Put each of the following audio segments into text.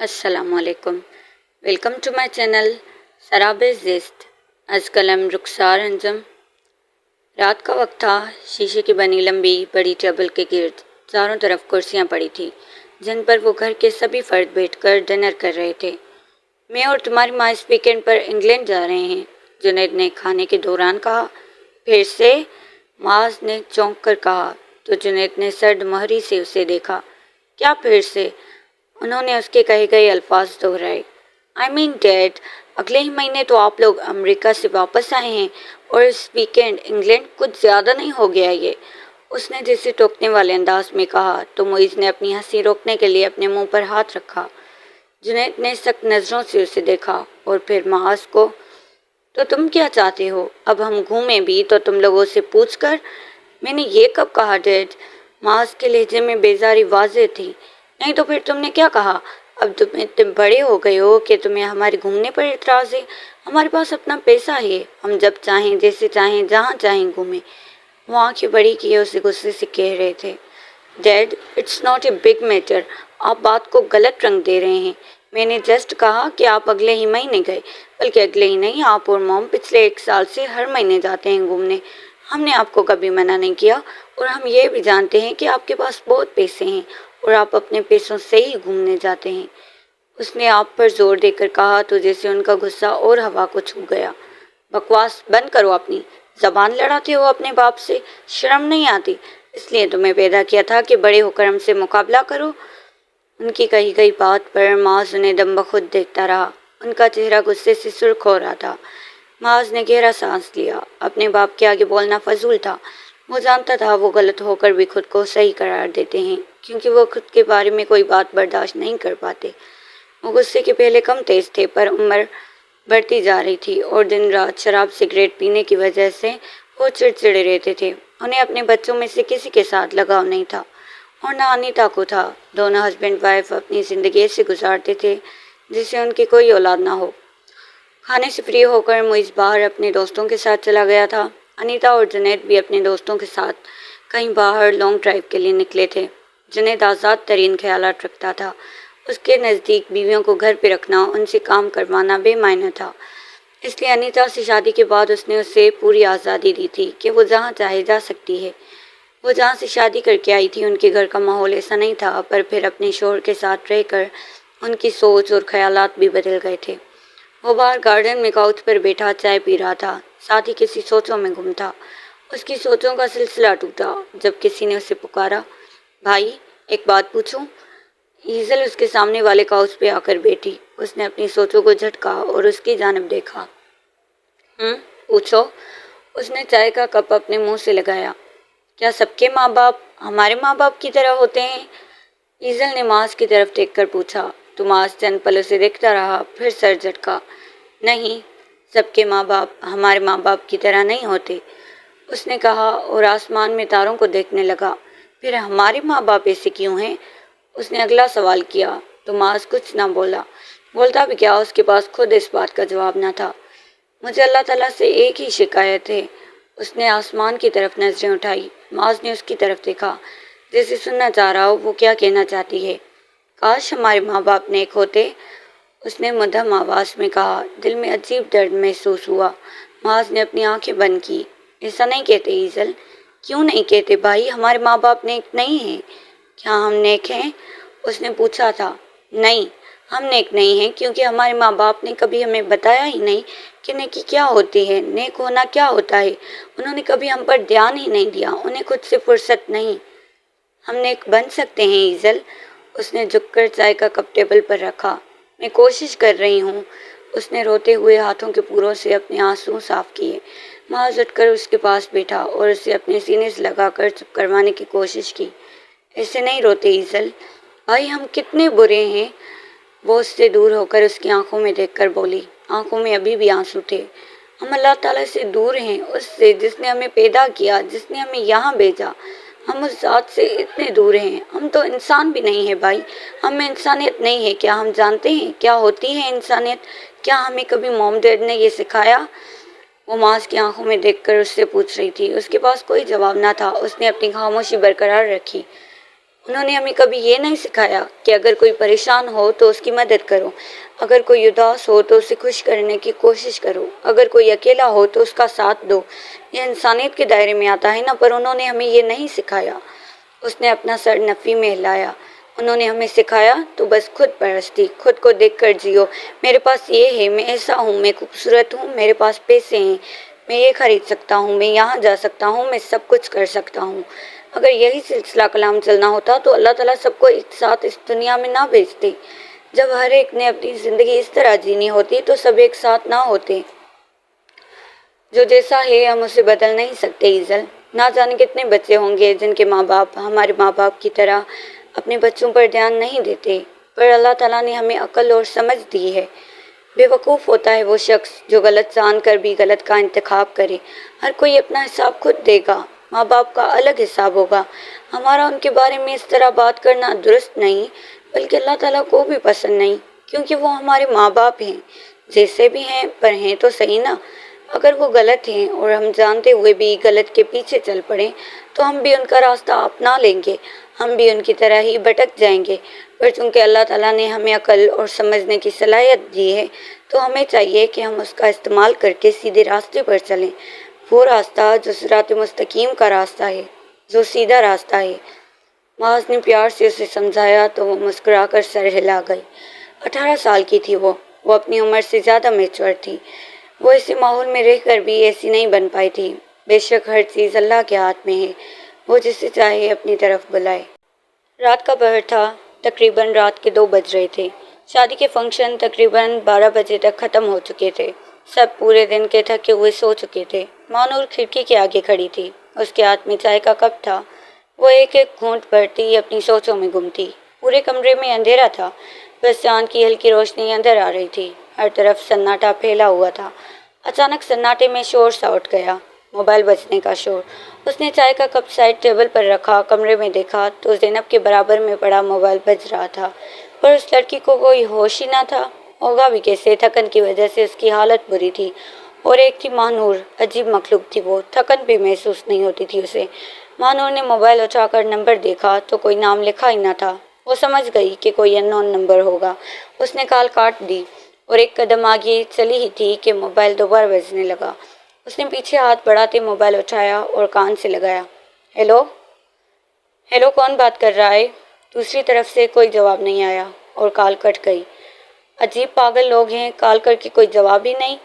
السلام علیکم، welcome to my channel سراب زیست۔ از قلم رخسار انجم۔ رات کا وقت تھا، شیشے کی بنی لمبی بڑی ٹیبل کے گرد چاروں طرف کرسیاں پڑی تھیں جن پر وہ گھر کے سبھی فرد بیٹھ کر ڈنر کر رہے تھے۔ میں اور تمہاری ماں اس ویکینڈ پر انگلینڈ جا رہے ہیں، جنید نے کھانے کے دوران کہا۔ پھر سے؟ معاذ نے چونک کر کہا تو جنید نے سرد مہری سے اسے دیکھا۔ کیا پھر سے؟ انہوں نے اس کے کہے گئے الفاظ دہرائے۔ ڈیڈ، اگلے ہی مہینے تو آپ لوگ امریکہ سے واپس آئے ہیں اور اس ویکینڈ انگلینڈ کچھ زیادہ نہیں ہو گیا یہ؟ اس نے جسے ٹوکنے والے انداز میں کہا تو معیز نے اپنی ہنسی روکنے کے لیے اپنے منہ پر ہاتھ رکھا۔ جنید نے سخت نظروں سے اسے دیکھا اور پھر معاذ کو۔ تو تم کیا چاہتے ہو؟ اب ہم گھومیں بھی تو تم لوگوں سے پوچھ کر؟ میں نے یہ کب کہا ڈیڈ؟ معاذ کے لہجے میں بیزاری واضح تھی۔ نہیں تو پھر تم نے کیا کہا؟ اب تم اتنے بڑے ہو گئے ہو کہ تمہیں ہمارے گھومنے پر اعتراض ہے؟ ہمارے پاس اپنا پیسہ ہے، ہم جب چاہیں جیسے چاہیں جہاں چاہیں گھومیں۔ وہ آنکھیں بڑی کیے اسے غصے سے کہہ رہے تھے۔ Dad, it's not a big matter, آپ بات کو غلط رنگ دے رہے ہیں۔ میں نے جسٹ کہا کہ آپ اگلے ہی مہینے گئے، بلکہ اگلے ہی نہیں، آپ اور موم پچھلے 1 سال سے ہر مہینے جاتے ہیں گھومنے۔ ہم نے آپ کو کبھی منع نہیں کیا اور ہم یہ بھی جانتے ہیں کہ آپ کے پاس بہت پیسے ہیں اور آپ اپنے پیسوں سے ہی گھومنے جاتے ہیں۔ اس نے آپ پر زور دے کر کہا تو جیسے ان کا غصہ اور ہوا کو چھو گیا۔ بکواس بند کرو اپنی، زبان لڑاتے ہو اپنے باپ سے، شرم نہیں آتی؟ اس لیے تمہیں پیدا کیا تھا کہ بڑے ہو کر ہم سے مقابلہ کرو۔ ان کی کہی گئی بات پر معاذ انہیں دم بخود دیکھتا رہا۔ ان کا چہرہ غصے سے سرخ ہو رہا تھا۔ معاذ نے گہرا سانس لیا۔ اپنے باپ کے آگے بولنا فضول تھا۔ وہ جانتا تھا وہ غلط ہو کر بھی خود کو صحیح قرار دیتے ہیں کیونکہ وہ خود کے بارے میں کوئی بات برداشت نہیں کر پاتے۔ وہ غصے کے پہلے کم تیز تھے پر عمر بڑھتی جا رہی تھی اور دن رات شراب سگریٹ پینے کی وجہ سے وہ چڑچڑے رہتے تھے۔ انہیں اپنے بچوں میں سے کسی کے ساتھ لگاؤ نہیں تھا اور نہ انیتا کو تھا۔ دونوں ہسبینڈ وائف اپنی زندگی ایسے گزارتے تھے جسے ان کی کوئی اولاد نہ ہو۔ کھانے سے فری ہو کر معیز باہر اپنے دوستوں کے ساتھ چلا گیا تھا۔ انیتا اور جنید بھی اپنے دوستوں کے ساتھ کہیں باہر لانگ ڈرائیو کے لیے نکلے تھے۔ جنید آزاد ترین خیالات رکھتا تھا۔ اس کے نزدیک بیویوں کو گھر پہ رکھنا، ان سے کام کروانا بے معنی تھا۔ اس لیے انیتا سے شادی کے بعد اس نے اسے پوری آزادی دی تھی کہ وہ جہاں چاہے جا سکتی ہے۔ وہ جہاں سے شادی کر کے آئی تھی ان کے گھر کا ماحول ایسا نہیں تھا، پر پھر اپنے شوہر کے ساتھ رہ کر ان کی سوچ اور خیالات بھی بدل گئے تھے۔ وہ باہر گارڈن میں کاؤچ پر بیٹھا چائے پی رہا تھا، ساتھ ہی کسی سوچوں میں گم تھا۔ اس کی سوچوں کا سلسلہ ٹوٹا جب کسی نے اسے پکارا۔ بھائی، ایک بات پوچھوں؟ ایزل اس کے سامنے والے کاؤچ پہ آ کر بیٹھی۔ اس نے اپنی سوچوں کو جھٹکا اور اس کی جانب دیکھا۔ پوچھو۔ اس نے چائے کا کپ اپنے منہ سے لگایا۔ کیا سب کے ماں باپ ہمارے ماں باپ کی طرح ہوتے ہیں؟ ایزل نے معاذ کی طرف دیکھ کر پوچھا تو معاذ چند پل اسے دیکھتا رہا، پھر سر جھٹکا۔ نہیں، سب کے ماں باپ ہمارے ماں باپ کی طرح نہیں ہوتے، اس نے کہا اور آسمان میں تاروں کو دیکھنے لگا۔ پھر ہمارے ماں باپ ایسے کیوں ہیں؟ اس نے اگلا سوال کیا تو معاذ کچھ نہ بولا۔ بولتا بھی کیا، اس کے پاس خود اس بات کا جواب نہ تھا۔ مجھے اللہ تعالیٰ سے ایک ہی شکایت ہے۔ اس نے آسمان کی طرف نظریں اٹھائی۔ معاذ نے اس کی طرف دیکھا جیسے سننا چاہ رہا ہو وہ کیا کہنا چاہتی ہے۔ کاش ہمارے ماں باپ نیک ہوتے، اس نے مدھم آواز میں کہا۔ دل میں عجیب درد محسوس ہوا۔ معاذ نے اپنی آنکھیں بند کی۔ ایسا نہیں کہتے ایزل۔ کیوں نہیں کہتے بھائی؟ ہمارے ماں باپ نیک نہیں ہیں۔ کیا ہم نیک ہیں؟ اس نے پوچھا تھا۔ نہیں، ہم نیک نہیں ہیں کیونکہ ہمارے ماں باپ نے کبھی ہمیں بتایا ہی نہیں کہ نیکی کیا ہوتی ہے، نیک ہونا کیا ہوتا ہے۔ انہوں نے کبھی ہم پر دھیان ہی نہیں دیا، انہیں خود سے فرصت نہیں۔ ہم نیک بن سکتے ہیں ایزل۔ اس نے جھک کر چائے کا کپ ٹیبل پر رکھا۔ میں کوشش کر رہی ہوں۔ اس نے روتے ہوئے ہاتھوں کے پوروں سے اپنے آنسو صاف کیے۔ معاذ اٹھ کر اس کے پاس بیٹھا اور اسے اپنے سینے سے لگا کر چپ کروانے کی کوشش کی۔ ایسے نہیں روتے ایزل، بھائی ہم کتنے برے ہیں۔ وہ اس سے دور ہو کر اس کی آنکھوں میں دیکھ کر بولی۔ آنکھوں میں ابھی بھی آنسو تھے۔ ہم اللہ تعالیٰ سے دور ہیں، اس سے جس نے ہمیں پیدا کیا، جس نے ہمیں یہاں بھیجا۔ ہم اس ذات سے اتنے دور ہیں۔ ہم تو انسان بھی نہیں ہیں بھائی، ہم میں انسانیت نہیں ہے۔ کیا ہم جانتے ہیں کیا ہوتی ہے انسانیت؟ کیا ہمیں کبھی موم ڈیڈ نے یہ سکھایا؟ وہ معاذ کی آنکھوں میں دیکھ کر اس سے پوچھ رہی تھی۔ اس کے پاس کوئی جواب نہ تھا۔ اس نے اپنی خاموشی برقرار رکھی۔ انہوں نے ہمیں کبھی یہ نہیں سکھایا کہ اگر کوئی پریشان ہو تو اس کی مدد کرو، اگر کوئی اداس ہو تو اسے خوش کرنے کی کوشش کرو، اگر کوئی اکیلا ہو تو اس کا ساتھ دو۔ یہ انسانیت کے دائرے میں آتا ہے نا، پر انہوں نے ہمیں یہ نہیں سکھایا۔ اس نے اپنا سر نفی میں ہلایا۔ انہوں نے ہمیں سکھایا تو بس خود پرستی، خود کو دیکھ کر جیو۔ میرے پاس یہ ہے، میں ایسا ہوں، میں خوبصورت ہوں، میرے پاس پیسے ہیں، میں یہ خرید سکتا ہوں، میں یہاں جا سکتا ہوں، میں سب کچھ کر سکتا ہوں۔ اگر یہی سلسلہ کلام چلنا ہوتا تو اللہ تعالیٰ سب کو ایک ساتھ اس دنیا میں نہ بھیجتے۔ جب ہر ایک نے اپنی زندگی اس طرح جینی ہوتی تو سب ایک ساتھ نہ ہوتے۔ جو جیسا ہے ہم اسے بدل نہیں سکتے ایزل۔ نہ جانے کتنے بچے ہوں گے جن کے ماں باپ ہمارے ماں باپ کی طرح اپنے بچوں پر دھیان نہیں دیتے، پر اللہ تعالیٰ نے ہمیں عقل اور سمجھ دی ہے۔ بے وقوف ہوتا ہے وہ شخص جو غلط جان کر بھی غلط کا انتخاب کرے۔ ہر کوئی اپنا حساب خود دے گا، ماں باپ کا الگ حساب ہوگا۔ ہمارا ان کے بارے میں اس طرح بات کرنا درست نہیں، بلکہ اللہ تعالیٰ کو بھی پسند نہیں، کیونکہ وہ ہمارے ماں باپ ہیں، جیسے بھی ہیں، پر ہیں تو صحیح نا۔ اگر وہ غلط ہیں اور ہم جانتے ہوئے بھی غلط کے پیچھے چل پڑیں تو ہم بھی ان کا راستہ اپنا لیں گے، ہم بھی ان کی طرح ہی بھٹک جائیں گے۔ پر چونکہ اللہ تعالیٰ نے ہمیں عقل اور سمجھنے کی صلاحیت دی ہے تو ہمیں چاہیے کہ ہم اس کا استعمال کر کے سیدھے راستے پر چلیں، وہ راستہ جو صراط مستقیم کا راستہ ہے، جو سیدھا راستہ ہے۔ معاذ نے پیار سے اسے سمجھایا تو وہ مسکرا کر سر ہلا گئی۔ 18 سال کی تھی وہ اپنی عمر سے زیادہ میچور تھی۔ وہ ایسے ماحول میں رہ کر بھی ایسی نہیں بن پائی تھی۔ بے شک ہر چیز اللہ کے ہاتھ میں ہے، وہ جسے چاہے اپنی طرف بلائے۔ رات کا پہر تھا، تقریباً رات کے 2 بج رہے تھے۔ شادی کے فنکشن تقریباً 12 بجے تک ختم ہو چکے تھے۔ سب پورے دن کے تھکے ہوئے سو چکے تھے۔ مانور کھڑکی کے آگے کھڑی تھی، اس کے ہاتھ میں چائے کا کپ تھا۔ وہ ایک ایک گھونٹ بھرتی اپنی سوچوں میں گم تھی۔ پورے کمرے میں اندھیرا تھا، بس چاند کی ہلکی روشنی اندر آ رہی تھی۔ ہر طرف سناٹا پھیلا ہوا تھا۔ اچانک سناٹے میں شور سا اٹھ گیا، موبائل بجنے کا شور۔ اس نے چائے کا کپ سائڈ ٹیبل پر رکھا، کمرے میں دیکھا تو زینب کے برابر میں پڑا موبائل بج رہا تھا، پر اس لڑکی کو کوئی ہوش ہی نہ تھا۔ ہوگا بھی کیسے، تھکن کی وجہ سے اس کی حالت بری تھی۔ اور ایک تھی ماہنور، عجیب مخلوق تھی وہ، تھکن بھی محسوس نہیں ہوتی تھی اسے۔ ماہنور نے موبائل اٹھا کر نمبر دیکھا تو کوئی نام لکھا ہی نہ تھا۔ وہ سمجھ گئی کہ کوئی ان نون نمبر ہوگا۔ اس نے کال کاٹ دی اور ایک قدم آگے چلی ہی تھی کہ موبائل دوبارہ بجنے لگا۔ اس نے پیچھے ہاتھ بڑھاتے موبائل اٹھایا اور کان سے لگایا۔ ہیلو ہیلو، کون بات کر رہا ہے؟ دوسری طرف سے کوئی جواب نہیں آیا اور کال کٹ گئی۔ عجیب پاگل لوگ ہیں، کال کر کے کوئی جواب ہی نہیں۔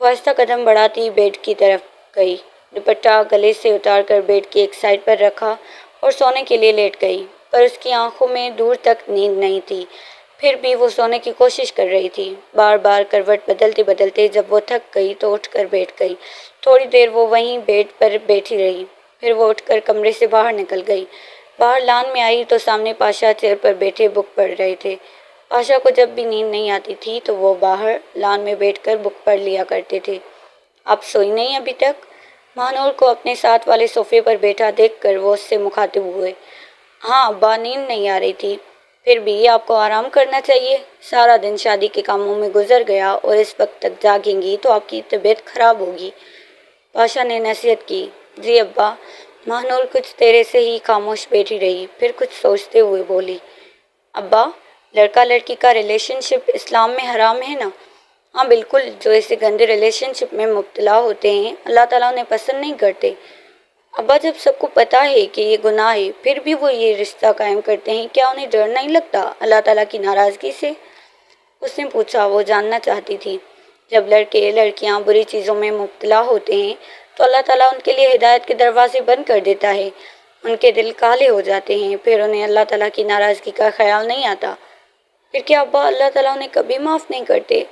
وہ آہستہ قدم بڑھاتی بیڈ کی طرف گئی، دوپٹہ گلے سے اتار کر بیڈ کی ایک سائڈ پر رکھا اور سونے کے لیے لیٹ گئی، پر اس کی آنکھوں میں دور تک نیند نہیں تھی۔ پھر بھی وہ سونے کی کوشش کر رہی تھی، بار بار کروٹ بدلتے بدلتے۔ جب وہ تھک گئی تو اٹھ کر بیٹھ گئی۔ تھوڑی دیر وہ وہیں بیڈ پر بیٹھی رہی، پھر وہ اٹھ کر کمرے سے باہر نکل گئی۔ باہر لان میں آئی تو سامنے پاشا چیئر پر بیٹھے بک پڑھ رہے تھے۔ پاشا کو جب بھی نیند نہیں آتی تھی تو وہ باہر لان میں بیٹھ کر بک پڑھ لیا کرتے تھے۔ آپ سوئی نہیں ابھی تک؟ ماہنور کو اپنے ساتھ والے صوفے پر بیٹھا دیکھ کر وہ اس سے مخاطب ہوئے۔ ہاں ابا، نیند نہیں آ رہی تھی۔ پھر بھی آپ کو آرام کرنا چاہیے، سارا دن شادی کے کاموں میں گزر گیا اور اس وقت تک جاگیں گی تو آپ کی طبیعت خراب ہوگی۔ پاشا نے نصیحت کی۔ جی ابا۔ ماہنور کچھ دیر سے ہی خاموش بیٹھی رہی، پھر کچھ سوچتے ہوئے بولی۔ ابا، لڑکا لڑکی کا ریلیشن شپ اسلام میں حرام ہے نا؟ ہاں بالکل، جو ایسے گندے ریلیشن شپ میں مبتلا ہوتے ہیں اللہ تعالیٰ انہیں پسند نہیں کرتے۔ ابا، جب سب کو پتہ ہے کہ یہ گناہ ہے پھر بھی وہ یہ رشتہ قائم کرتے ہیں، کیا انہیں ڈر نہیں لگتا اللہ تعالیٰ کی ناراضگی سے؟ اس نے پوچھا۔ وہ جاننا چاہتی تھی۔ جب لڑکے لڑکیاں بری چیزوں میں مبتلا ہوتے ہیں تو اللہ تعالیٰ ان کے لیے ہدایت کے دروازے بند کر دیتا ہے، ان کے دل کالے ہو جاتے ہیں، پھر انہیں اللہ تعالیٰ کی ناراضگی کا خیال نہیں آتا۔ پھر کیا ابا اللہ تعالیٰ انہیں کبھی معاف نہیں کرتے؟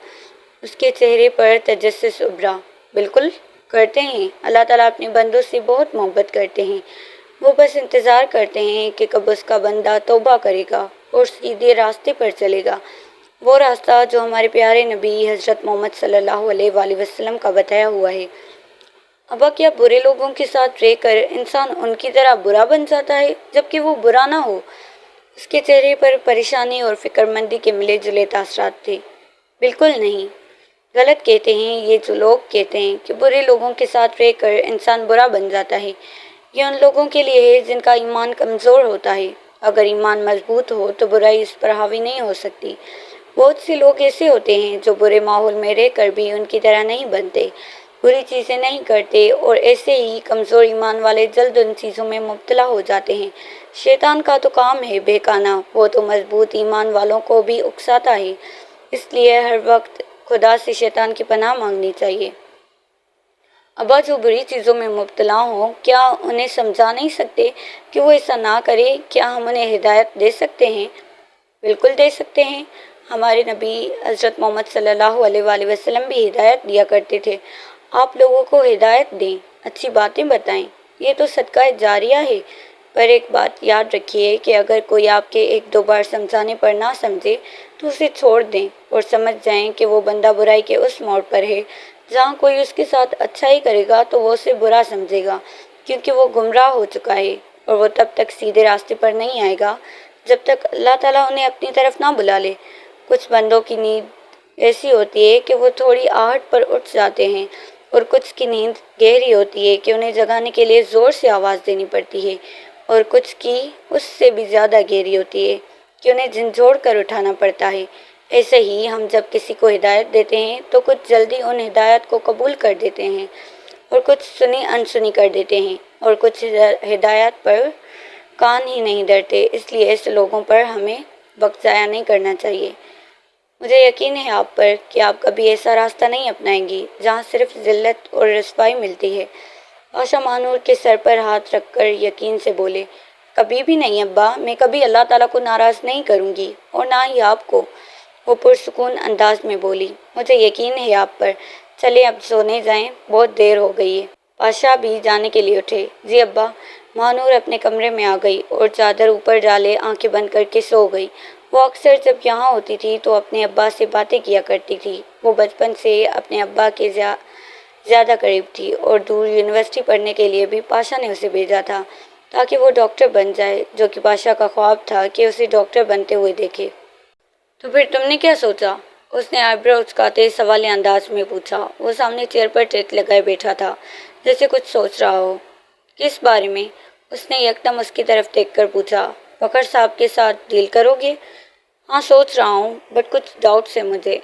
اس کے چہرے پر تجسس ابھرا۔ بالکل کرتے ہیں، اللہ تعالیٰ اپنے بندوں سے بہت محبت کرتے ہیں، وہ بس انتظار کرتے ہیں کہ کب اس کا بندہ توبہ کرے گا اور سیدھے راستے پر چلے گا، وہ راستہ جو ہمارے پیارے نبی حضرت محمد صلی اللہ علیہ وآلہ وسلم کا بتایا ہوا ہے۔ ابا، کیا برے لوگوں کے ساتھ رہ کر انسان ان کی طرح برا بن جاتا ہے جبکہ وہ برا نہ ہو؟ اس کے چہرے پر پریشانی اور فکر مندی کے ملے جلے تاثرات تھے۔ بالکل نہیں، غلط کہتے ہیں یہ جو لوگ کہتے ہیں کہ برے لوگوں کے ساتھ رہ کر انسان برا بن جاتا ہے۔ یہ ان لوگوں کے لیے ہے جن کا ایمان کمزور ہوتا ہے، اگر ایمان مضبوط ہو تو برائی اس پر حاوی نہیں ہو سکتی۔ بہت سے لوگ ایسے ہوتے ہیں جو برے ماحول میں رہ کر بھی ان کی طرح نہیں بنتے، بری چیزیں نہیں کرتے، اور ایسے ہی کمزور ایمان والے جلد ان چیزوں میں مبتلا ہو جاتے ہیں۔ شیطان کا تو کام ہے بہکانا، وہ تو مضبوط ایمان والوں کو بھی اکساتا ہے۔ اس لیے ہر وقت خدا سے شیطان کی پناہ مانگنی چاہیے۔ ابا جو بری چیزوں میں مبتلا ہوں، کیا انہیں سمجھا نہیں سکتے کہ وہ ایسا نہ کرے؟ کیا ہم انہیں ہدایت دے سکتے ہیں؟ بالکل دے سکتے ہیں۔ ہمارے نبی حضرت محمد صلی اللہ علیہ وآلہ وسلم بھی ہدایت دیا کرتے تھے۔ آپ لوگوں کو ہدایت دیں، اچھی باتیں بتائیں، یہ تو صدقہ جاریہ ہے۔ پر ایک بات یاد رکھیے کہ اگر کوئی آپ کے ایک دو بار سمجھانے پر نہ سمجھے تو اسے چھوڑ دیں اور سمجھ جائیں کہ وہ بندہ برائی کے اس موڑ پر ہے جہاں کوئی اس کے ساتھ اچھائی کرے گا تو وہ اسے برا سمجھے گا، کیونکہ وہ گمراہ ہو چکا ہے، اور وہ تب تک سیدھے راستے پر نہیں آئے گا جب تک اللہ تعالیٰ انہیں اپنی طرف نہ بلا لے۔ کچھ بندوں کی نیند ایسی ہوتی ہے کہ وہ تھوڑی آہٹ پر اٹھ جاتے ہیں، اور کچھ کی نیند گہری ہوتی ہے کہ انہیں جگانے کے لیے زور سے آواز دینی پڑتی ہے، اور کچھ کی اس سے بھی زیادہ گہری ہوتی ہے کہ انہیں جھنجھوڑ کر اٹھانا پڑتا ہے۔ ایسے ہی ہم جب کسی کو ہدایت دیتے ہیں تو کچھ جلدی ان ہدایات کو قبول کر دیتے ہیں، اور کچھ سنی انسنی کر دیتے ہیں، اور کچھ ہدایات پر کان ہی نہیں دھرتے۔ اس لیے ایسے لوگوں پر ہمیں وقت ضائع نہیں کرنا چاہیے۔ مجھے یقین ہے آپ پر کہ آپ کبھی ایسا راستہ نہیں اپنائیں گی جہاں صرف ذلت اور رسوائی ملتی ہے۔ بادشاہ مانور کے سر پر ہاتھ رکھ کر یقین سے بولے، کبھی بھی نہیں ابا، میں کبھی اللہ تعالیٰ کو ناراض نہیں کروں گی، اور نہ ہی آپ کو۔ وہ پرسکون انداز میں بولی، مجھے یقین ہے آپ پر۔ چلے اب سونے جائیں، بہت دیر ہو گئی ہے۔ بادشاہ بھی جانے کے لیے اٹھے۔ جی ابا۔ مانور اپنے کمرے میں آ گئی اور چادر اوپر ڈالے آنکھیں بند کر کے سو گئی۔ وہ اکثر جب یہاں ہوتی تھی تو اپنے ابا سے باتیں کیا کرتی تھی۔ وہ بچپن سے اپنے ابا کے زیادہ قریب تھی، اور دور یونیورسٹی پڑھنے کے لیے بھی پاشا نے اسے بھیجا تھا تاکہ وہ ڈاکٹر بن جائے، جو کہ پاشا کا خواب تھا کہ اسے ڈاکٹر بنتے ہوئے دیکھے۔ تو پھر تم نے کیا سوچا؟ اس نے آئی برو اچکاتے سوالیہ انداز میں پوچھا۔ وہ سامنے چیئر پر ٹیک لگائے بیٹھا تھا، جیسے کچھ سوچ رہا ہو۔ کس بارے میں؟ اس نے یکدم اس کی طرف دیکھ کر پوچھا۔ فخر صاحب کے ساتھ ڈیل کرو گے؟ ہاں سوچ رہا ہوں، بٹ کچھ ڈاؤٹس ہیں مجھے۔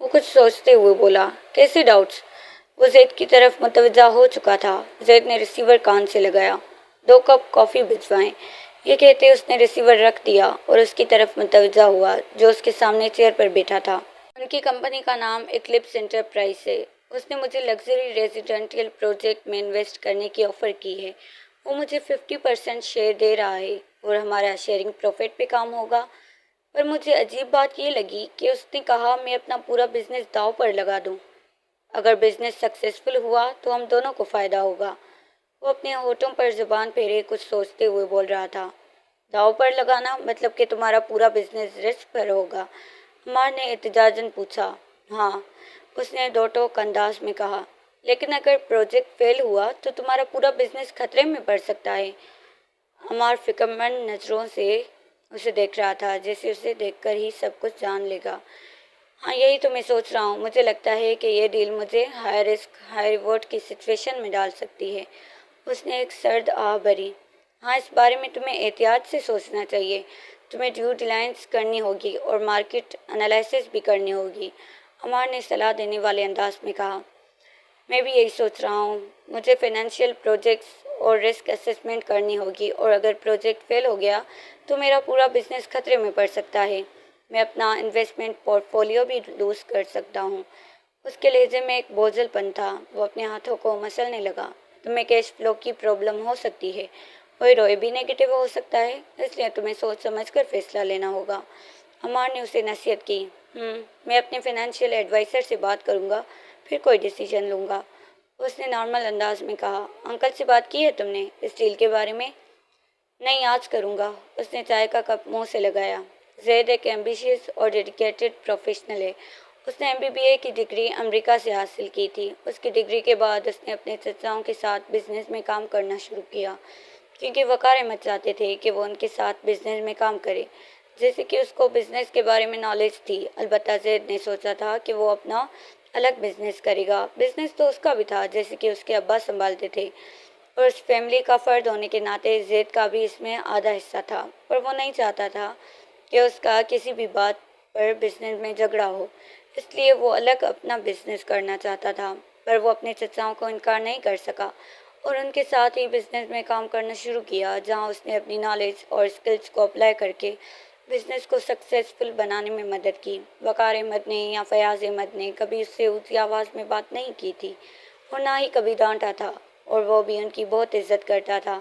وہ کچھ سوچتے ہوئے بولا، کیسے ڈاؤٹس؟ وہ زید کی طرف متوجہ ہو چکا تھا۔ زید نے ریسیور کان سے لگایا۔ 2 کپ کافی بھجوائیں۔ یہ کہتے اس نے ریسیور رکھ دیا اور اس کی طرف متوجہ ہوا جو اس کے سامنے چیئر پر بیٹھا تھا۔ ان کی کمپنی کا نام ایکلپس انٹرپرائز ہے۔ اس نے مجھے لگژری ریزیڈنشل پروجیکٹ میں انویسٹ کرنے کی آفر کی ہے۔ وہ مجھے 50% شیئر دے رہا ہے، اور ہمارا شیئرنگ پروفٹ پہ کام ہوگا۔ پر مجھے عجیب بات یہ لگی کہ اس نے کہا میں اپنا پورا بزنس داؤ پر لگا دوں۔ اگر بزنس سکسیسفل ہوا تو ہم دونوں کو فائدہ ہوگا۔ وہ اپنے ہونٹوں پر زبان پھیرے کچھ سوچتے ہوئے بول رہا تھا۔ داؤ پر لگانا مطلب کہ تمہارا پورا بزنس رسک پر ہوگا؟ عمار نے احتجاجاً پوچھا۔ ہاں، اس نے دو ٹوک انداز میں کہا، لیکن اگر پروجیکٹ فیل ہوا تو تمہارا پورا بزنس خطرے میں پڑ سکتا ہے۔ عمار فکرمند نظروں سے اسے دیکھ رہا تھا، جیسے اسے دیکھ کر ہی سب کچھ جان لے گا۔ ہاں یہی تو میں سوچ رہا ہوں، مجھے لگتا ہے کہ یہ ڈیل مجھے ہائی رسک ہائی ریوارڈ کی سچویشن میں ڈال سکتی ہے۔ اس نے ایک سرد آہ بھری۔ ہاں اس بارے میں تمہیں احتیاط سے سوچنا چاہیے۔ تمہیں ڈیو ڈیلائنس کرنی ہوگی اور مارکیٹ انالائسس بھی کرنی ہوگی، عمار نے صلاح دینے والے انداز میں کہا۔ میں بھی یہی سوچ رہا ہوں، مجھے فائنینشیل پروجیکٹس اور رسک اسسمنٹ کرنی ہوگی، اور اگر پروجیکٹ فیل ہو گیا تو میرا پورا بزنس خطرے میں پڑ سکتا ہے۔ میں اپنا انویسٹمنٹ پورٹ فولیو بھی لوز کر سکتا ہوں۔ اس کے لہجے میں ایک بوجھل پن تھا۔ وہ اپنے ہاتھوں کو مسلنے لگا۔ تمہیں کیش فلو کی پرابلم ہو سکتی ہے، اور روئے بھی نیگیٹو ہو سکتا ہے، اس لیے تمہیں سوچ سمجھ کر فیصلہ لینا ہوگا۔ عمار نے اسے نصیحت کی۔ میں اپنے فائنینشیل ایڈوائزر سے بات کروں گا، پھر کوئی ڈیسیژن لوں گا، اس نے نارمل انداز میں کہا۔ انکل سے بات کی ہے تم نے اس ڈیل کے بارے میں؟ نہیں، آج کروں گا۔ اس نے چائے کا کپ منہ سے لگایا۔ زید ایک ایمبیشیس اور ڈیڈیکیٹڈ پروفیشنل ہے۔ اس نے MBBA کی ڈگری امریکہ سے حاصل کی تھی۔ اس کی ڈگری کے بعد اس نے اپنے چچاؤں کے ساتھ بزنس میں کام کرنا شروع کیا، کیونکہ وقار احمد چاہتے تھے کہ وہ ان کے ساتھ بزنس میں کام کرے، جیسے کہ اس کو بزنس کے بارے میں نالج تھی۔ البتہ زید نے سوچا تھا کہ وہ اپنا الگ بزنس کرے گا۔ بزنس تو اس کا بھی تھا، جیسے کہ اس کے ابا سنبھالتے تھے، اور اس فیملی کا فرد ہونے کے ناطے زید کا بھی اس میں آدھا حصہ تھا، پر وہ نہیں چاہتا تھا کہ اس کا کسی بھی بات پر بزنس میں جھگڑا ہو، اس لیے وہ الگ اپنا بزنس کرنا چاہتا تھا۔ پر وہ اپنے چچاؤں کو انکار نہیں کر سکا اور ان کے ساتھ ہی بزنس میں کام کرنا شروع کیا، جہاں اس نے اپنی نالج اور اسکلز کو اپلائی کر کے بزنس کو سکسیسفل بنانے میں مدد کی۔ وقار احمد نے یا فیاض احمد نے کبھی اس سے اونچی آواز میں بات نہیں کی تھی اور نہ ہی کبھی ڈانٹا تھا، اور وہ بھی ان کی بہت عزت کرتا تھا۔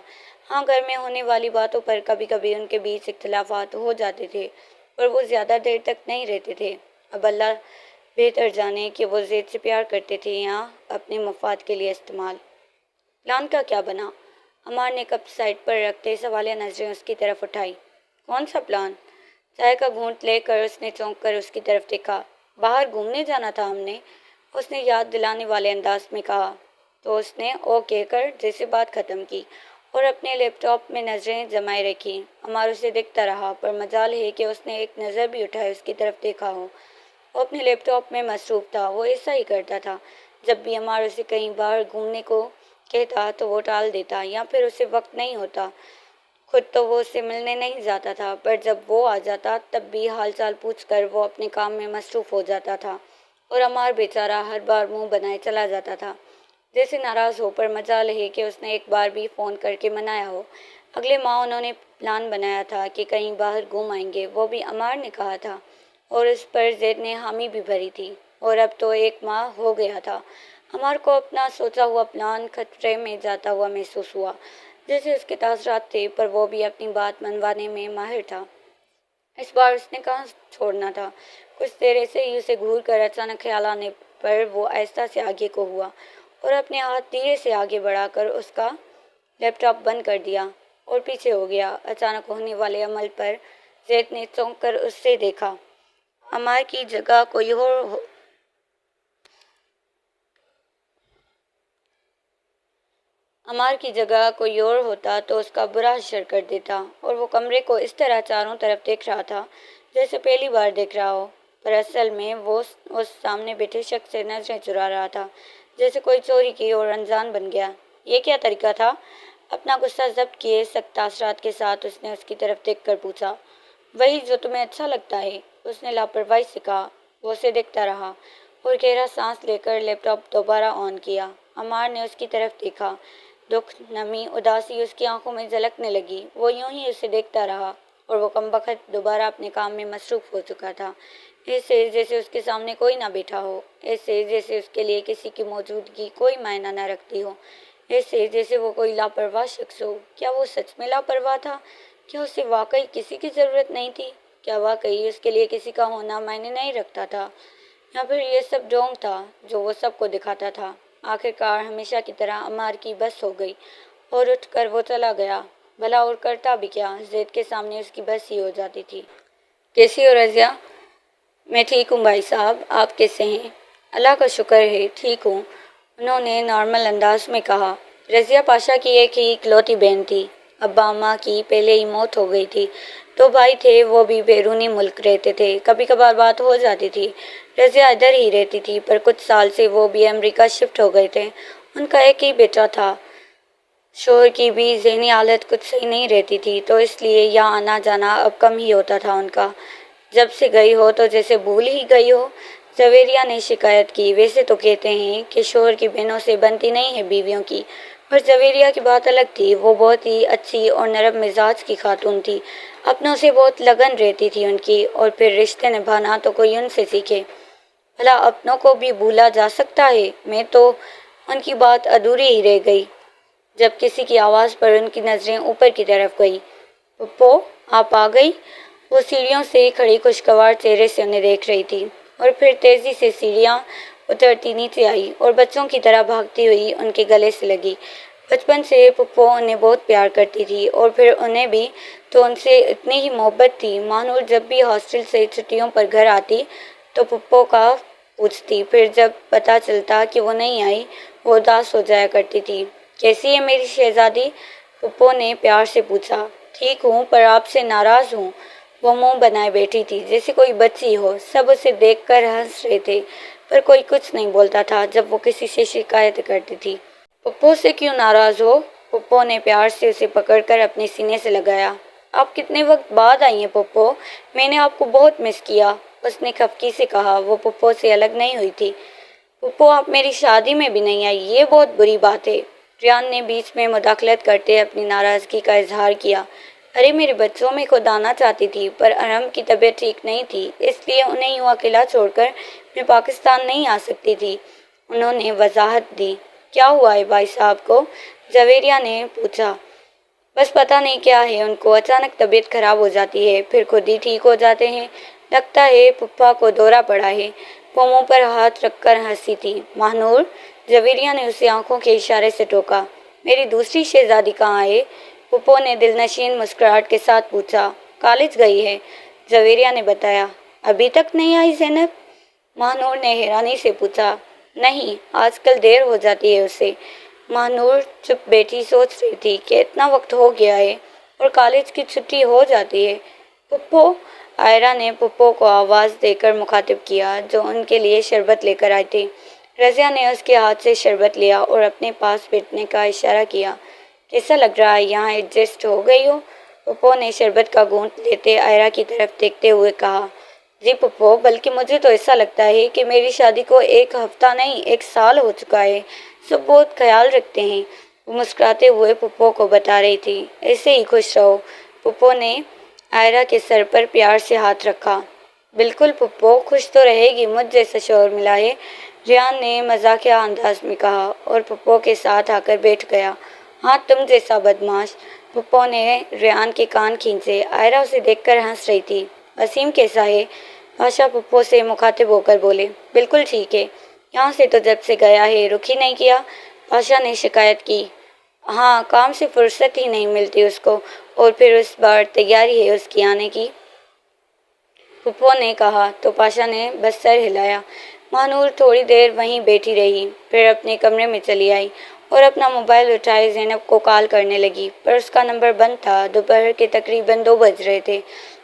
ہاں، گھر میں ہونے والی باتوں پر کبھی کبھی ان کے بیچ اختلافات ہو جاتے تھے، پر وہ زیادہ دیر تک نہیں رہتے تھے۔ اب اللہ بہتر جانے کہ وہ زید سے پیار کرتے تھے یا اپنے مفاد کے لیے استعمال۔ پلان کا کیا بنا؟ عمار نے کپ سائڈ پر رکھتے سوالیہ نظریں اس کی طرف اٹھائی۔ کون سا پلان؟ چائے کا گھونٹ لے کر اس نے چونک کر اس کی طرف دیکھا۔ باہر گھومنے جانا تھا ہم نے، اس نے یاد دلانے والے انداز میں کہا، تو اس نے او کہہ کر جیسے بات ختم کی اور اپنے لیپ ٹاپ میں نظریں جمائے رکھی۔ عمار اسے دیکھتا رہا، پر مجال ہے کہ اس نے ایک نظر بھی اٹھائے اس کی طرف دیکھا ہو۔ وہ اپنے لیپ ٹاپ میں مصروف تھا۔ وہ ایسا ہی کرتا تھا، جب بھی عمار اسے کہیں باہر گھومنے کو کہتا تو وہ ٹال دیتا یا پھر اسے وقت نہیں ہوتا۔ خود تو وہ اس سے ملنے نہیں جاتا تھا، پر جب وہ آ جاتا تب بھی حال چال پوچھ کر وہ اپنے کام میں مصروف ہو جاتا تھا، اور عمار بیچارہ ہر بار منہ بنائے چلا جاتا تھا جیسے ناراض ہو۔ پر مجال ہے کہ اس نے ایک بار بھی فون کر کے منایا ہو۔ اگلے ماہ انہوں نے پلان بنایا تھا کہ کہیں باہر گھوم آئیں گے، وہ بھی عمار نے کہا تھا، اور اس پر زید نے حامی بھی بھری تھی، اور اب تو 1 ماہ ہو گیا تھا۔ عمار کو اپنا سوچا ہوا پلان خطرے میں جاتا ہوا محسوس ہوا، جیسے اس کے تاثرات تھے، پر وہ بھی اپنی بات منوانے میں ماہر تھا۔ اس بار اس نے کہاں چھوڑنا تھا۔ کچھ دیر ایسے ہی اسے گھور کر اچانک خیال آنے پر وہ آہستہ سے آگے کو ہوا اور اپنے ہاتھ دھیرے سے آگے بڑھا کر اس کا لیپ ٹاپ بند کر دیا اور پیچھے ہو گیا۔ اچانک ہونے والے عمل پر زید نے چونک کر اس سے دیکھا۔ عمار کی جگہ کوئی اور ہوتا تو اس کا برا حشر کر دیتا، اور وہ کمرے کو اس طرح چاروں طرف دیکھ رہا تھا جیسے پہلی بار دیکھ رہا ہو، پر اصل میں وہ اس سامنے بیٹھے شخص سے نظریں چرا رہا تھا جیسے کوئی چوری کی اور انجان بن گیا۔ یہ کیا طریقہ تھا؟ اپنا غصہ ضبط کیے سخت تاثرات کے ساتھ اس نے اس کی طرف دیکھ کر پوچھا۔ وہی جو تمہیں اچھا لگتا ہے، اس نے لاپرواہی سے کہا۔ وہ اسے دیکھتا رہا اور گہرا سانس لے کر لیپ ٹاپ دوبارہ آن کیا۔ عمار نے اس کی طرف دیکھا۔ دکھ، نمی، اداسی اس کی آنکھوں میں جھلکنے لگی۔ وہ یوں ہی اسے دیکھتا رہا اور وہ کم وقت دوبارہ اپنے کام میں مصروف ہو چکا تھا، ایسے جیسے اس کے سامنے کوئی نہ بیٹھا ہو، ایسے جیسے اس کے لیے کسی کی موجودگی کوئی معنی نہ رکھتی ہو، ایسے جیسے وہ کوئی لاپرواہ شخص ہو۔ کیا وہ سچ میں لاپرواہ تھا؟ کیا اسے واقعی کسی کی ضرورت نہیں تھی؟ کیا واقعی اس کے لیے کسی کا ہونا معنی نہیں رکھتا تھا؟ یا پھر یہ سب ڈھونگ تھا جو وہ سب کو دکھاتا تھا؟ آخرکار ہمیشہ کی طرح عمار کی بس ہو گئی اور اٹھ کر وہ چلا گیا۔ بھلا اور کرتا بھی کیا، زید کے سامنے اس کی بس ہی ہو جاتی تھی۔ کیسی ہو رضیہ؟ میں ٹھیک ہوں بھائی صاحب، آپ کیسے ہیں؟ اللہ کا شکر ہے، ٹھیک ہوں، انہوں نے نارمل انداز میں کہا۔ رضیہ پاشا کی ایک ہی اکلوتی بہن تھی۔ ابا اماں کی پہلے ہی موت ہو گئی تھی۔ 2 بھائی تھے، وہ بھی بیرونی ملک رہتے تھے۔ کبھی کبھار بات ہو جاتی تھی۔ رضیہ ادھر ہی رہتی تھی، پر کچھ سال سے وہ بھی امریکہ شفٹ ہو گئے تھے۔ ان کا ایک ہی بیٹا تھا۔ شوہر کی بھی ذہنی حالت کچھ صحیح نہیں رہتی تھی، تو اس لیے یہاں آنا جانا اب کم ہی ہوتا تھا ان کا۔ جب سے گئی ہو تو جیسے بھول ہی گئی ہو۔ جویریہ نے شکایت کی۔ ویسے تو کہتے ہیں کہ شوہر کی بہنوں سے بنتی نہیں ہے بیویوں کی، پر جویریہ کی بات الگ تھی۔ وہ بہت ہی اچھی اور نرم مزاج کی خاتون تھی، اپنوں سے بہت لگن رہتی تھی ان کی، اور پھر رشتے نبھانا تو کوئی ان سے سیکھے۔ بھلا اپنوں کو بھی بھولا جا سکتا ہے؟ میں تو ان کی بات ادھوری ہی رہ گئی جب کسی کی آواز پر ان کی نظریں اوپر کی طرف گئی۔ پپو، آپ آ گئی؟ وہ سیڑھیوں سے کھڑی خوشگوار چہرے سے انہیں دیکھ رہی تھی، اور پھر تیزی سے سیڑھیاں اترتی نیچے آئی اور بچوں کی طرح بھاگتی ہوئی ان کے گلے سے لگی۔ بچپن سے پپو انہیں بہت پیار کرتی تھی، اور پھر انہیں بھی تو ان سے اتنی ہی محبت تھی۔ مانور جب بھی ہاسٹل سے چھٹیوں پر گھر آتی تو پپو کا پوچھتی، پھر جب پتہ چلتا کہ وہ نہیں آئی وہ اداس ہو جایا کرتی تھی۔ کیسی ہے میری شہزادی؟ پپو نے پیار سے پوچھا۔ ٹھیک ہوں، پر آپ سے ناراض ہوں۔ وہ منہ بنائے بیٹھی تھی جیسے کوئی بچی ہو۔ سب اسے دیکھ کر ہنس رہے تھے، پر کوئی کچھ نہیں بولتا تھا جب وہ کسی سے شکایت کرتی تھی۔ پپو سے کیوں ناراض ہو؟ پپو نے پیار سے اسے پکڑ کر اپنے سینے سے لگایا۔ آپ کتنے وقت بعد آئی ہیں پپو، میں نے آپ کو بہت مس کیا، اس نے خفگی سے کہا۔ وہ پپو سے الگ نہیں ہوئی تھی۔ پپو آپ میری شادی میں بھی نہیں آئی، یہ بہت بری بات ہے، ریان نے بیچ میں مداخلت کرتے اپنی ناراضگی کا اظہار کیا۔ ارے میرے بچوں میں خود آنا چاہتی تھی پر ارحم کی طبیعت ٹھیک نہیں تھی، اس لیے انہیں یوں اکیلا چھوڑ کر میں پاکستان نہیں آ سکتی تھی، انہوں نے وضاحت دی۔ کیا ہوا ہے بھائی صاحب کو؟ جویریہ نے پوچھا۔ بس پتہ نہیں کیا ہے، ان کو اچانک طبیعت خراب ہو جاتی ہے پھر خود ہی ٹھیک ہو جاتے ہیں، لگتا ہے پھپھا کو دورہ پڑا ہے۔ وہ منہ پر ہاتھ رکھ کر ہنسی تھی۔ ماہنور، جویریہ نے اسے آنکھوں کے اشارے سے ٹوکا۔ میری دوسری شہزادی کہاں ہے؟ پپو نے دلنشین مسکراہٹ کے ساتھ پوچھا۔ کالج گئی ہے، جویریہ نے بتایا۔ ابھی تک نہیں آئی زینب؟ ماہنور نے حیرانی سے پوچھا۔ نہیں، آج کل دیر ہو جاتی ہے اسے۔ ماہنور چپ بیٹھی سوچ رہی تھی کہ اتنا وقت ہو گیا ہے اور کالج کی چھٹی ہو جاتی ہے۔ پپو، عائرہ نے پپو کو آواز دے کر مخاطب کیا جو ان کے لیے شربت لے کر آئی تھی۔ رضیہ نے اس کے ہاتھ سے شربت لیا اور اپنے پاس بیٹھنے کا اشارہ کیا۔ کیسا لگ رہا ہے یہاں ایڈجسٹ ہو گئی ہو؟ پپو نے شربت کا گھونٹ لیتے عائرہ کی طرف دیکھتے ہوئے کہا۔ جی پپو، بلکہ مجھے تو ایسا لگتا ہے کہ میری شادی کو ایک ہفتہ نہیں 1 سال ہو چکا ہے، سب بہت خیال رکھتے ہیں، وہ مسکراتے ہوئے پپو کو بتا رہی تھی۔ ایسے ہی خوش رہو۔ پپو نے عائرہ کے سر پر پیار سے ہاتھ رکھا۔ بالکل پپو، خوش تو رہے گی، مجھ جیسا شوہر ملا ہے، ریان نے مزاحیہ انداز میں کہا اور پپو کے ساتھ آ کر بیٹھ گیا۔ ہاں تم جیسا بدماش، پپو نے ریان کے کان کھینچے۔ عائرہ اسے دیکھ کر ہنس رہی تھی۔ وسیم کیسا ہے؟ پاشا پپو سے مخاطب ہو کر بولے۔ بالکل ٹھیک ہے، یہاں سے تو جب سے گیا ہے رخ ہی نہیں کیا، پاشا نے شکایت کی۔ ہاں، کام سے فرصت ہی نہیں ملتی اس کو، اور پھر اس بار تیاری ہے اس کی آنے کی، پپو نے کہا تو پاشا نے بس سر ہلایا۔ ماہنور تھوڑی دیر وہیں بیٹھی رہی، پھر اپنے کمرے میں چلی آئی اور اپنا موبائل اٹھائے زینب کو کال کرنے لگی، پر اس کا نمبر بند تھا۔ دوپہر کے تقریباً 2 بج رہے تھے،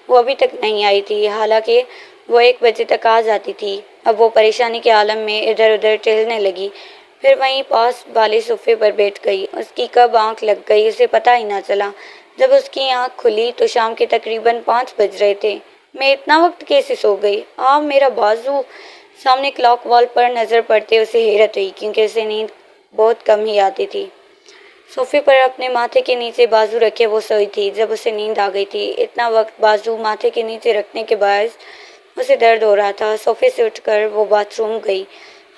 وہ ابھی تک نہیں آئی تھی، حالانکہ وہ 1 بجے تک آ جاتی تھی۔ اب وہ پریشانی کے عالم میں ادھر ادھر ٹہلنے لگی، پھر وہیں پاس والے صوفے پر بیٹھ گئی۔ اس کی کب آنکھ لگ گئی اسے پتہ ہی نہ چلا۔ جب اس کی آنکھ کھلی تو شام کے تقریباً 5 بج رہے تھے۔ میں اتنا وقت کیسے سو گئی؟ میرا بازو! سامنے کلاک وال پر نظر پڑتے اسے حیرت ہوئی کیونکہ اسے نیند بہت کم ہی آتی تھی۔ صوفے پر اپنے ماتھے کے نیچے بازو رکھے وہ سوئی تھی جب اسے نیند آ گئی تھی۔ اتنا وقت بازو ماتھے کے نیچے رکھنے کے باعث اسے درد ہو رہا تھا۔ صوفے سے اٹھ کر وہ باتھ روم گئی،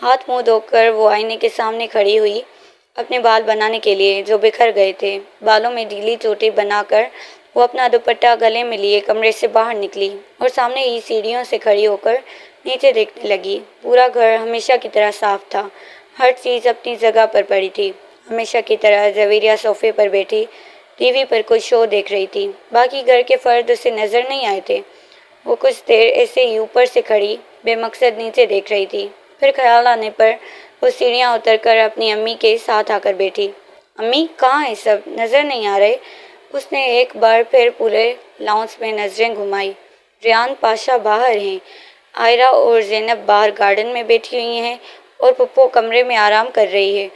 ہاتھ منہ دھو کر وہ آئینے کے سامنے کھڑی ہوئی اپنے بال بنانے کے لیے جو بکھر گئے تھے۔ بالوں میں ڈھیلی چوٹی بنا کر وہ اپنا دوپٹہ گلے میں لیے کمرے سے باہر نکلی اور سامنے ہی سیڑھیوں سے کھڑی ہو کر نیچے دیکھنے لگی۔ پورا گھر ہمیشہ کی طرح صاف تھا، ہر چیز اپنی جگہ پر پڑی تھی۔ ہمیشہ کی طرح جویریہ صوفے پر بیٹھی ٹی وی پر کوئی شو دیکھ رہی تھی، باقی گھر کے فرد اسے نظر نہیں آئے تھے۔ وہ کچھ دیر ایسے ہی اوپر سے کھڑی بے مقصد نیچے دیکھ رہی تھی، پھر خیال آنے پر وہ سیڑھیاں اتر کر اپنی امی کے ساتھ آ کر بیٹھی۔ امی کہاں ہیں سب؟ نظر نہیں آ رہے؟ اس نے ایک بار پھر پورے لاؤنج میں نظریں گھمائی۔ ریان پاشا باہر ہیں، عائرہ اور زینب باہر گارڈن میں بیٹھی ہوئی ہیں اور پپو کمرے میں آرام کر رہی ہے،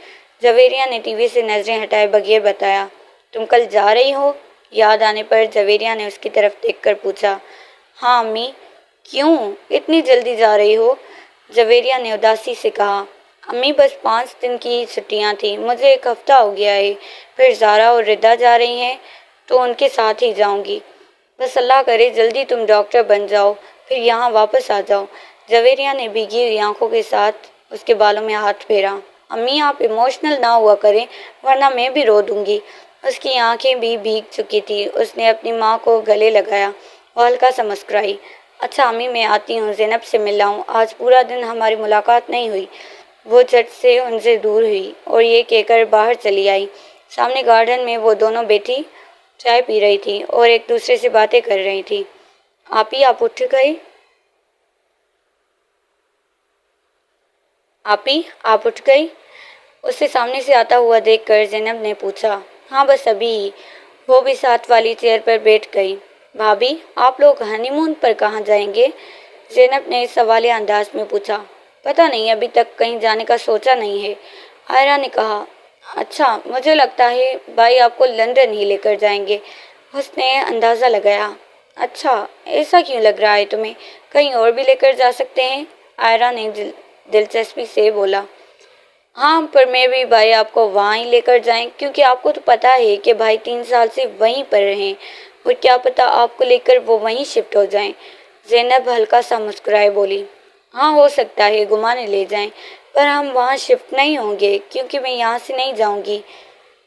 جویریہ نے ٹی وی سے نظریں ہٹائے بغیر بتایا۔ تم کل جا رہی ہو؟ یاد آنے پر جویریہ نے اس کی طرف دیکھ کر پوچھا۔ ہاں امی۔ کیوں اتنی جلدی جا رہی ہو؟ جویریہ نے اداسی سے کہا۔ امی بس 5 دن کی چھٹیاں تھیں، مجھے 1 ہفتہ ہو گیا ہے، پھر زارا اور ردا جا رہی ہیں تو ان کے ساتھ ہی جاؤں گی۔ بس اللہ کرے جلدی تم ڈاکٹر بن جاؤ پھر یہاں واپس آ جاؤ۔ جویریہ نے بھیگی ہوئی آنکھوں کے ساتھ اس کے بالوں میں ہاتھ پھیرا۔ امی آپ ایموشنل نہ ہوا کریں ورنہ میں بھی رو دوں گی۔ اس کی آنکھیں بھی بھیگ چکی تھی، اس نے اپنی ماں کو گلے لگایا، وہ ہلکا سا مسکرائی۔ اچھا امی میں آتی ہوں، زینب سے مل لاؤں، آج پورا دن ہماری ملاقات نہیں ہوئی۔ وہ جھٹ سے ان سے دور ہوئی اور یہ کہہ کر باہر چلی آئی۔ سامنے گارڈن میں وہ دونوں بیٹھی چائے پی رہی تھی اور ایک دوسرے سے باتیں کر رہی تھی۔ آپی آپ اٹھ گئی؟ آپی آپ اٹھ گئی؟ اسے سامنے سے آتا ہوا دیکھ کر زینب نے پوچھا۔ ہاں بس ابھی ہی، وہ بھی ساتھ والی چیئر پر بیٹھ گئی۔ بھابھی آپ لوگ ہنی مون پر کہاں جائیں گے؟ زینب نے سوالیہ انداز میں پوچھا۔ پتہ نہیں، ابھی تک کہیں جانے کا سوچا نہیں ہے، عائرہ نے کہا۔ اچھا، مجھے لگتا ہے بھائی آپ کو لندن ہی لے کر جائیں گے، اس نے اندازہ لگایا۔ اچھا، ایسا کیوں لگ رہا ہے تمہیں؟ کہیں اور بھی لے کر جا سکتے ہیں، آئرہ نے دلچسپی سے بولا۔ ہاں، پر میں بھی بھائی آپ کو وہاں ہی لے کر جائیں، کیونکہ آپ کو تو پتہ ہے کہ بھائی 3 سال سے وہیں پر رہیں، اور کیا پتہ آپ کو لے کر وہ وہیں شفٹ ہو جائیں۔ زینب ہلکا سا مسکرائے بولی، ہاں ہو سکتا ہے گھمانے لے جائیں، پر ہم وہاں شفٹ نہیں ہوں گے، کیونکہ میں یہاں سے نہیں جاؤں گی۔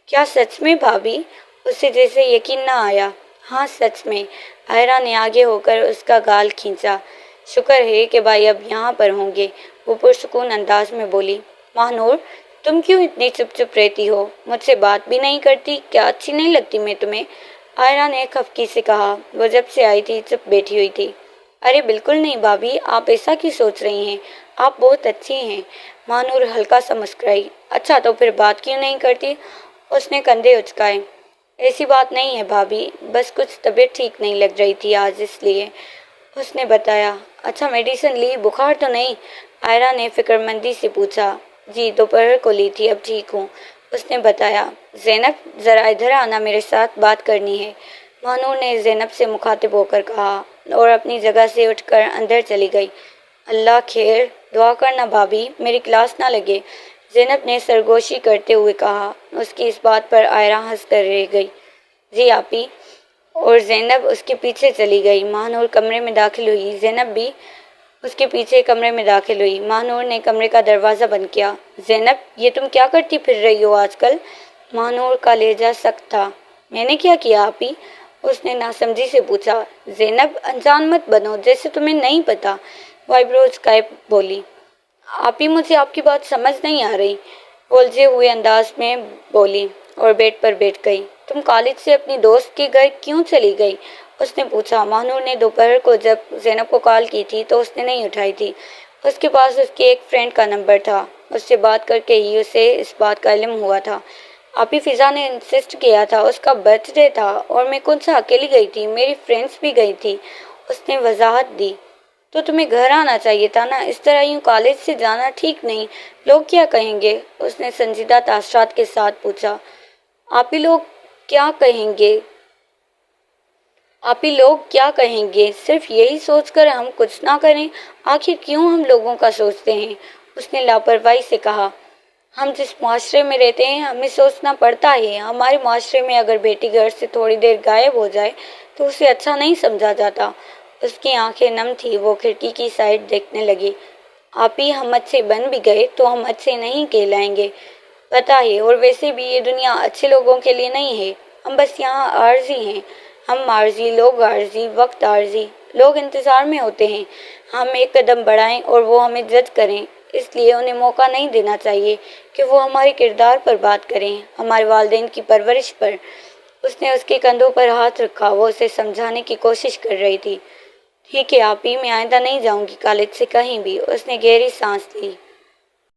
کیا سچ میں بھابھی؟ اسے جیسے یقین نہ آیا۔ ہاں سچ میں، آئرہ نے آگے ہو کر اس کا گال کھینچا۔ شکر ہے کہ بھائی اب یہاں پر ہوں گے، وہ پرسکون انداز میں بولی۔ ماہنور، تم کیوں اتنی چپ چپ رہتی ہو؟ مجھ سے بات بھی نہیں کرتی؟ کیا اچھی نہیں لگتی میں تمہیں؟ آئرہ نے خفگی سے کہا۔ وہ جب سے آئی تھی چپ بیٹھی ہوئی تھی۔ ارے بالکل نہیں بھابھی، آپ ایسا کیوں سوچ رہی ہیں؟ آپ بہت اچھی ہیں۔ ماہنور ہلکا سا مسکرائی۔ اچھا تو پھر بات کیوں نہیں کرتی؟ اس نے کندھے اچکائے۔ ایسی بات نہیں ہے بھابھی، بس کچھ طبیعت ٹھیک نہیں لگ رہی تھی آج، اس لیے، اس نے بتایا۔ اچھا میڈیسن لی، بخار تو نہیں؟ آئرہ نے فکر مندی سے پوچھا۔ جی دوپہر کو لی تھی، اب ٹھیک ہوں، اس نے بتایا۔ زینب ذرا ادھر آنا، میرے ساتھ بات کرنی ہے، ماہنور نے زینب سے مخاطب ہو کر کہا، اور اپنی جگہ سے اٹھ کر اندر چلی گئی۔ اللہ خیر، دعا کرنا بھابھی میری کلاس نہ لگے، زینب نے سرگوشی کرتے ہوئے کہا۔ اس کی اس بات پر آئرہ ہنس کر رہ گئی۔ جی آپی، اور زینب اس کے پیچھے چلی گئی۔ ماہنور کمرے میں داخل ہوئی، زینب بھی اس کے پیچھے کمرے میں داخل ہوئی۔ ماہنور نے کمرے کا دروازہ بند کیا۔ زینب، یہ تم کیا کرتی پھر رہی ہو آج کل؟ ماہنور کا لہجہ سخت تھا۔ میں نے کیا کیا آپی؟ اس نے ناسمجھی سے پوچھا۔ زینب انجان مت بنو جیسے تمہیں نہیں پتا، وائبروز قائب بولی۔ آپی مجھے آپ کی بات سمجھ نہیں آ رہی، الجھے ہوئے انداز میں بولی، اور بیڈ پر بیٹھ گئی۔ تم کالج سے اپنی دوست کے گھر کیوں چلی گئی؟ اس نے پوچھا۔ ماہنور نے دوپہر کو جب زینب کو کال کی تھی تو اس نے نہیں اٹھائی تھی، اس کے پاس اس کے ایک فرینڈ کا نمبر تھا، اس سے بات کر کے ہی اسے اس بات کا علم ہوا تھا۔ آپی فضا نے انسسٹ کیا تھا، اس کا برتھ ڈے تھا، اور میں کون سا اکیلی گئی تھی، میری فرینڈس بھی گئی تھی، اس نے وضاحت دی۔ تو تمہیں گھر آنا چاہیے تھا نا، اس طرح یوں کالج سے جانا ٹھیک نہیں، لوگ کیا کہیں گے؟ اس نے سنجیدہ تاثرات کے ساتھ پوچھا۔ آپی لوگ کیا کہیں گے؟ آپی لوگ کیا کہیں گے، صرف یہی سوچ کر ہم کچھ نہ کریں؟ آخر کیوں ہم لوگوں کا سوچتے ہیں؟ اس نے لاپرواہی سے کہا۔ ہم جس معاشرے میں رہتے ہیں ہمیں سوچنا پڑتا ہے، ہمارے معاشرے میں اگر بیٹی گھر سے تھوڑی دیر غائب ہو جائے تو اسے اچھا نہیں سمجھا جاتا۔ اس کی آنکھیں نم تھی، وہ کھڑکی کی سائڈ دیکھنے لگی۔ آپی ہم اچھے بن بھی گئے تو ہم اچھے نہیں کہلائیں گے، پتہ ہے، اور ویسے بھی یہ دنیا اچھے لوگوں کے لیے نہیں ہے، ہم بس یہاں عارضی ہیں، ہم عارضی، لوگ عارضی، وقت عارضی، لوگ انتظار میں ہوتے ہیں ہم ایک قدم بڑھائیں اور وہ ہمیں جج کریں، اس لیے انہیں موقع نہیں دینا چاہیے کہ وہ ہمارے کردار پر بات کریں، ہمارے والدین کی پرورش پر۔ اس نے اس کے کندھوں پر ہاتھ رکھا، وہ اسے سمجھانے کی کوشش کر رہی تھی۔ ٹھیک ہے آپی، میں آئندہ نہیں جاؤں گی کالج سے کہیں بھی، اس نے گہری سانس لی۔